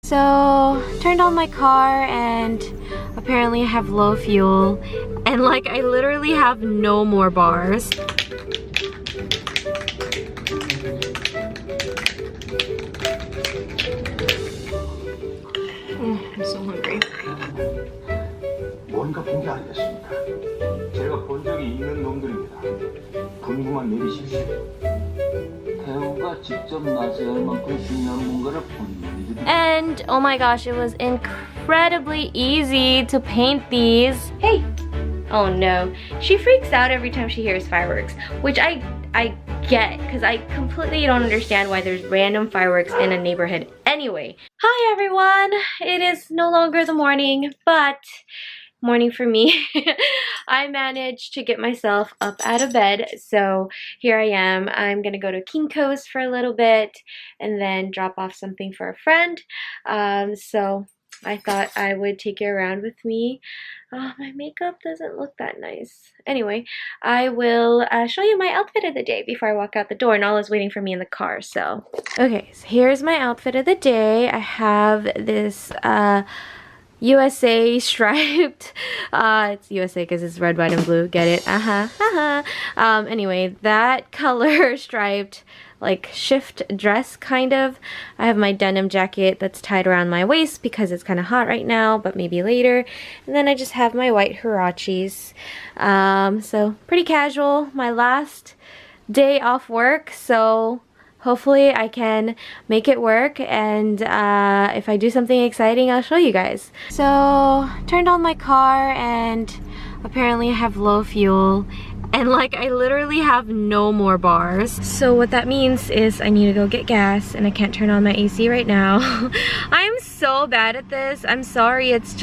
So, turned on my car and apparently I have low fuel and like I literally have no more bars. I'm so hungry. 뭔가 본 게 아니겠습니까? 제가 본 적이 있는 놈들입니다. 궁금한 일이십시오. 태우가 직접 나서야 할 만큼 중요한 뭔가를 본 놈들이. And oh my gosh, it was incredibly easy to paint these. Hey! Oh no. She freaks out every time she hears fireworks, which I get, because I completely don't understand why there's random fireworks in a neighborhood anyway. Hi everyone! It is no longer the morning, but morning for me. I managed to get myself up out of bed, so here I am. I'm gonna go to Kinko's for a little bit and then drop off something for a friend. So I thought I would take you around with me. Oh, my makeup doesn't look that nice. Anyway, I will show you my outfit of the day before I walk out the door. Nala's waiting for me in the car, so. Okay, so here's my outfit of the day. I have this USA striped, it's USA because it's red, white, and blue, get it? Anyway, that color striped like shift dress kind of. I have my denim jacket that's tied around my waist because it's kind of hot right now, but maybe later. And then I just have my white huaraches. So pretty casual. My last day off work, so hopefully I can make it work, and if I do something exciting, I'll show you guys. So, turned on my car and apparently I have low fuel and like I literally have no more bars. So what that means is I need to go get gas and I can't turn on my AC right now. I'm so bad at this. I'm sorry. It's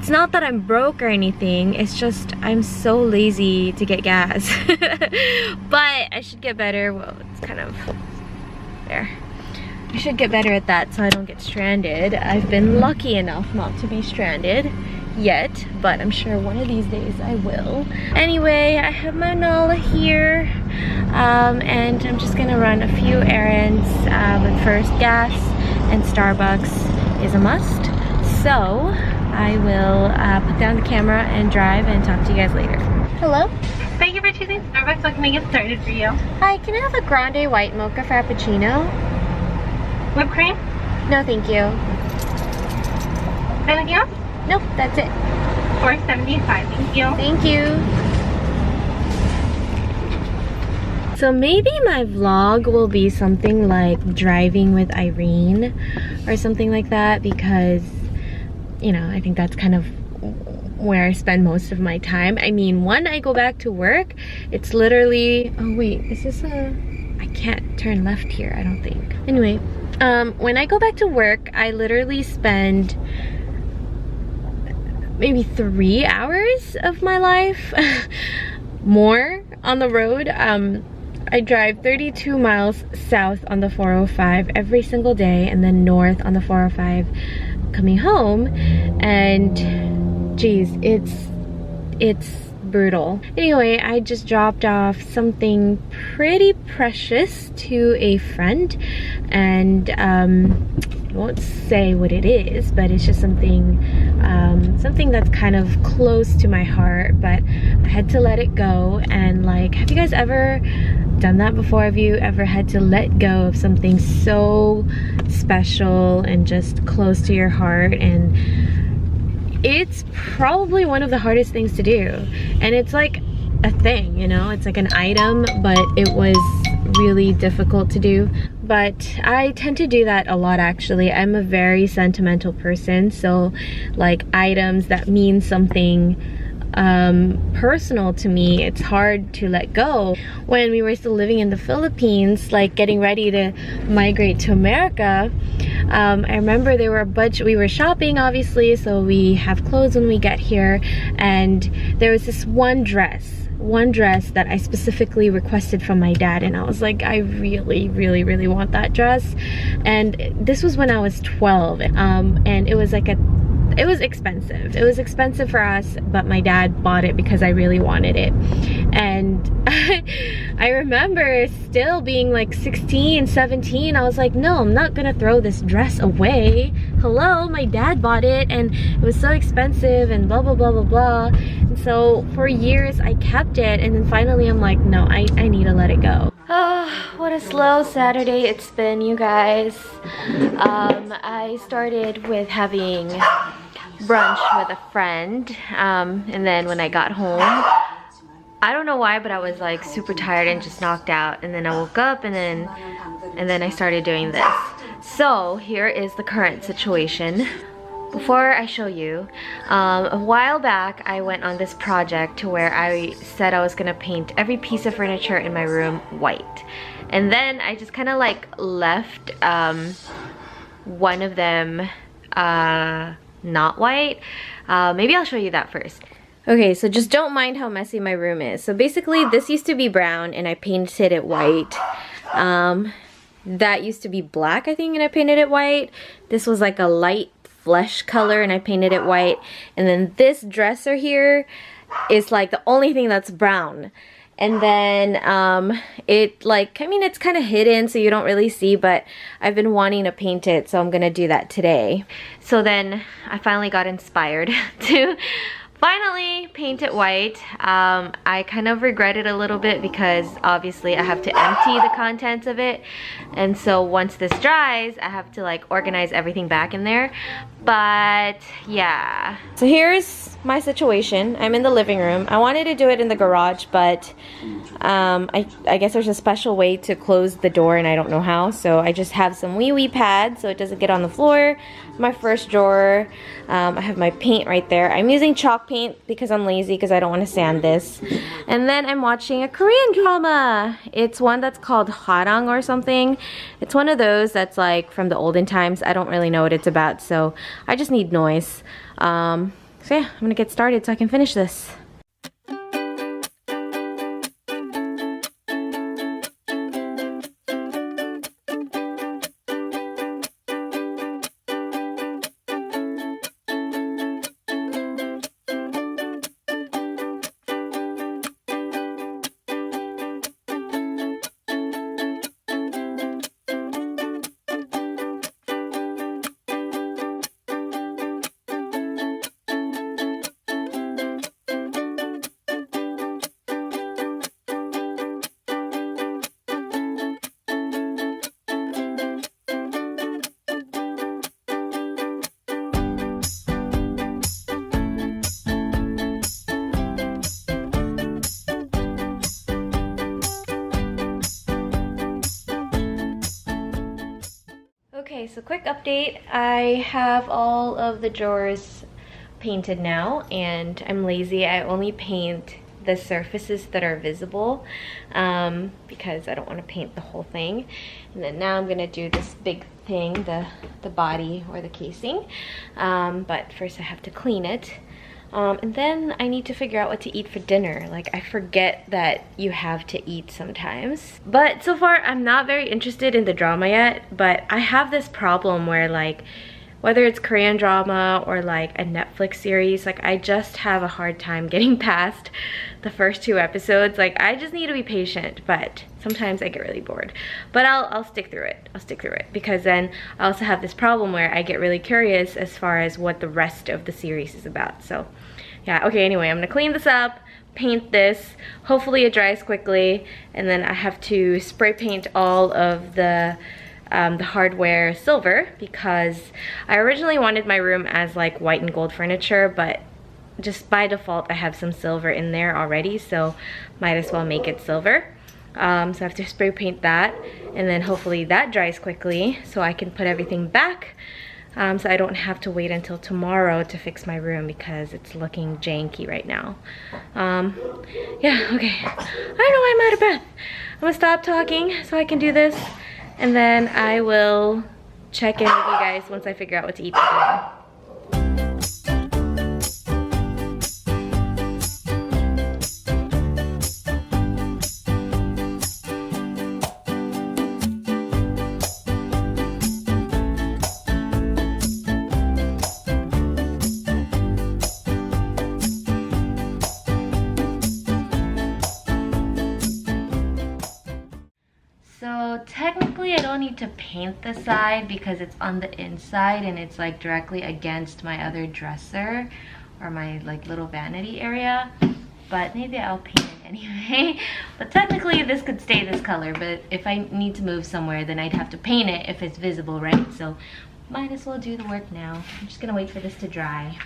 not that I'm broke or anything, it's just I'm so lazy to get gas. But I should get better. Well, it's kind of there. I should get better at that so I don't get stranded. I've been lucky enough not to be stranded yet, but I'm sure one of these days I will. Anyway, I have my Nala here, and I'm just gonna run a few errands, but first gas and Starbucks is a must. So I will put down the camera and drive and talk to you guys later. Hello? Thank you for choosing Starbucks. What can I get started for you? Hi, can I have a grande white mocha frappuccino? Whipped cream? No, thank you. Anything else? Nope, that's it. $4.75. Thank you. Thank you. So maybe my vlog will be something like driving with Irene or something like that, because you know, I think that's kind of where I spend most of my time. I mean, when I go back to work, it's literally, oh wait, is this I can't turn left here, I don't think. Anyway, when I go back to work, I literally spend maybe 3 hours of my life more on the road. I drive 32 miles south on the 405 every single day, and then north on the 405 coming home, and geez, it's brutal. Anyway, I just dropped off something pretty precious to a friend, and I won't say what it is, but it's just something that's kind of close to my heart, but I had to let it go. And like, have you guys ever done that before? Have you ever had to let go of something so special and just close to your heart? And it's probably one of the hardest things to do, and it's like a thing, you know, it's like an item, but it was really difficult to do. But I tend to do that a lot, actually. I'm a very sentimental person, so like items that mean something personal to me, it's hard to let go. When we were still living in the Philippines, like getting ready to migrate to America, I remember there were a bunch, we were shopping obviously, so we have clothes when we get here, and there was this one dress that I specifically requested from my dad, and I was like, I really want that dress. And this was when I was 12, and it was like it was expensive. It was expensive for us, but my dad bought it because I really wanted it. And I remember still being like 16, 17. I was like, no, I'm not gonna throw this dress away. Hello, my dad bought it and it was so expensive and blah, blah, blah, blah, blah. And so for years I kept it, and then finally I'm like, no, I need to let it go. Oh, what a slow Saturday it's been, you guys. I started with having brunch with a friend, and then when I got home, I don't know why, but I was like super tired and just knocked out, and then I woke up and then I started doing this. So here is the current situation. Before I show you, a while back I went on this project to where I said I was gonna paint every piece of furniture in my room white, and then I just kind of like left one of them not white. Maybe I'll show you that first. Okay, so just don't mind how messy my room is. So basically this used to be brown and I painted it white. That used to be black, I think, and I painted it white. This was like a light flesh color and I painted it white. And then this dresser here is like the only thing that's brown. And then it like, I mean, it's kind of hidden so you don't really see, but I've been wanting to paint it, so I'm gonna do that today. So then I finally got inspired to finally paint it white. I kind of regret it a little bit because obviously I have to empty the contents of it, and so once this dries I have to like organize everything back in there. But yeah, so here's my situation. I'm in the living room. I wanted to do it in the garage, but I guess there's a special way to close the door and I don't know how, so I just have some wee pads so it doesn't get on the floor. My first drawer, I have my paint right there. I'm using chalk paint because I'm lazy, because I don't want to sand this. And then I'm watching a Korean drama. It's one that's called Hwarang or something. It's one of those that's like from the olden times. I don't really know what it's about, so I just need noise. So yeah, I'm gonna get started so I can finish this. Okay, so quick update. I have all of the drawers painted now, and I'm lazy. I only paint the surfaces that are visible because I don't want to paint the whole thing. And then now I'm gonna do this big thing, the body or the casing. But first I have to clean it. And then I need to figure out what to eat for dinner. Like, I forget that you have to eat sometimes. But so far, I'm not very interested in the drama yet, but I have this problem where like, whether it's Korean drama or like a Netflix series, like I just have a hard time getting past the first 2 episodes. Like, I just need to be patient, but sometimes I get really bored. But I'll stick through it. I'll stick through it, because then I also have this problem where I get really curious as far as what the rest of the series is about. So yeah, okay, anyway, I'm gonna clean this up, paint this. Hopefully it dries quickly, and then I have to spray paint all of the hardware silver, because I originally wanted my room as like white and gold furniture, but just by default I have some silver in there already, so might as well make it silver. So I have to spray paint that, and then hopefully that dries quickly so I can put everything back, so I don't have to wait until tomorrow to fix my room because it's looking janky right now. Yeah, okay, I don't know why I'm out of breath. I'm gonna stop talking so I can do this, and then I will check in with you guys once I figure out what to eat for dinner. still need to paint the side because it's on the inside and it's like directly against my other dresser or my like little vanity area. But maybe I'll paint it anyway. But technically this could stay this color, but if I need to move somewhere, then I'd have to paint it if it's visible, right? So might as well do the work now. I'm just gonna wait for this to dry.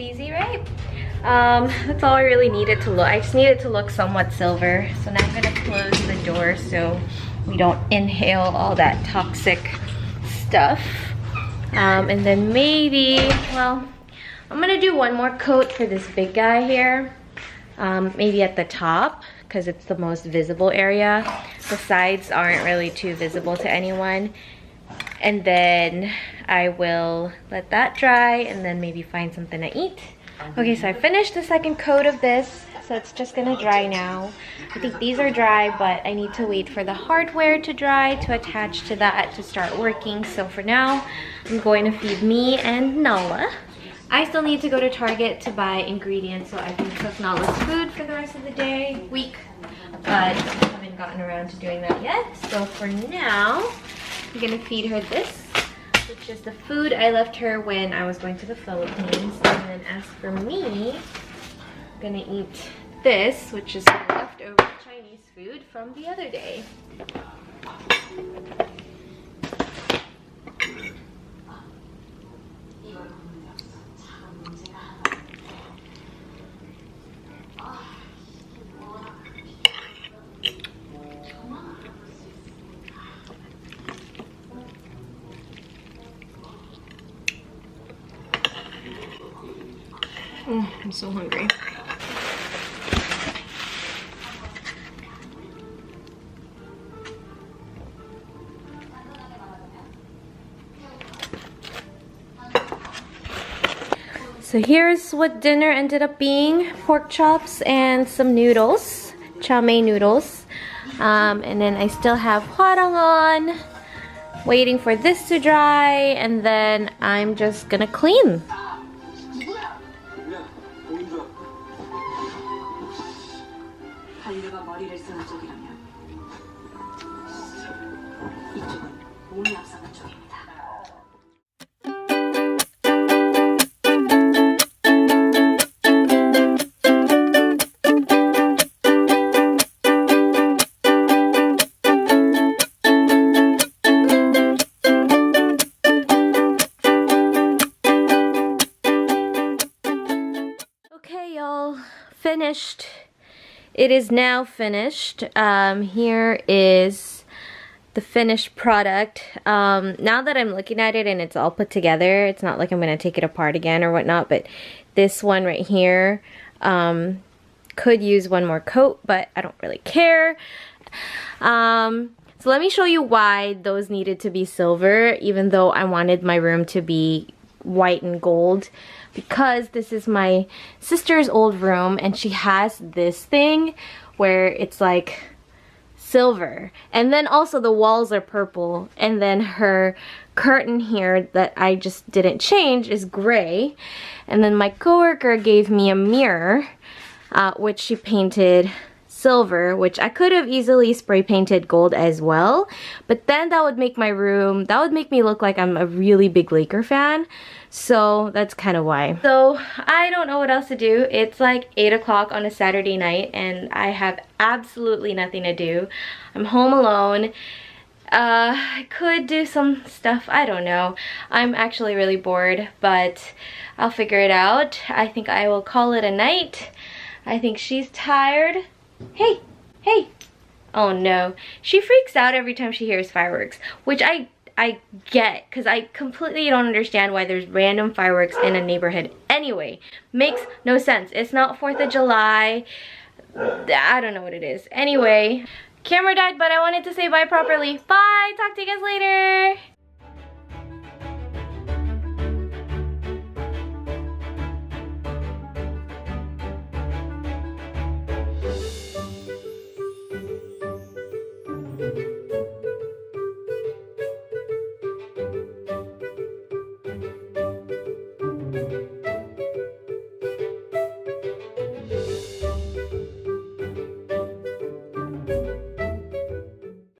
Easy, right? That's all I really needed to look. I just needed to look somewhat silver. So now I'm gonna close the door so we don't inhale all that toxic stuff. And then maybe, well, I'm gonna do one more coat for this big guy here. Maybe at the top, because it's the most visible area. The sides aren't really too visible to anyone. And then I will let that dry and then maybe find something to eat. Okay, so I finished the second coat of this, so it's just gonna dry now. I think these are dry, but I need to wait for the hardware to dry to attach to that to start working. So for now, I'm going to feed me and Nala. I still need to go to Target to buy ingredients so I can cook Nala's food for the rest of the week, but I haven't gotten around to doing that yet. So for now, I'm gonna feed her this, which is the food I left her when I was going to the Philippines. And then as for me, I'm gonna eat this, which is my leftover Chinese food from the other day. I'm so hungry. So here's what dinner ended up being. Pork chops and some noodles, chow mein noodles. And then I still have hwarang on, waiting for this to dry, and then I'm just gonna clean. Finished. It is now finished. Here is the finished product. Now that I'm looking at it and it's all put together, it's not like I'm gonna take it apart again or whatnot, but this one right here could use one more coat, but I don't really care. So let me show you why those needed to be silver, even though I wanted my room to be white and gold. Because this is my sister's old room and she has this thing where it's like silver, and then also the walls are purple, and then her curtain here that I just didn't change is gray, and then my coworker gave me a mirror which she painted silver, which I could have easily spray painted gold as well, but then that would make my room, that would make me look like I'm a really big Laker fan. So that's kind of why. So I don't know what else to do. It's like 8 o'clock on a Saturday night and I have absolutely nothing to do. I'm home alone. I could do some stuff, I don't know. I'm actually really bored, but I'll figure it out. I think I will call it a night. I think she's tired. Hey, hey. Oh no. She freaks out every time she hears fireworks, which I get, because I completely don't understand why there's random fireworks in a neighborhood anyway. Makes no sense. It's not 4th of July. I don't know what it is. Anyway, camera died, but I wanted to say bye properly. Bye, talk to you guys later.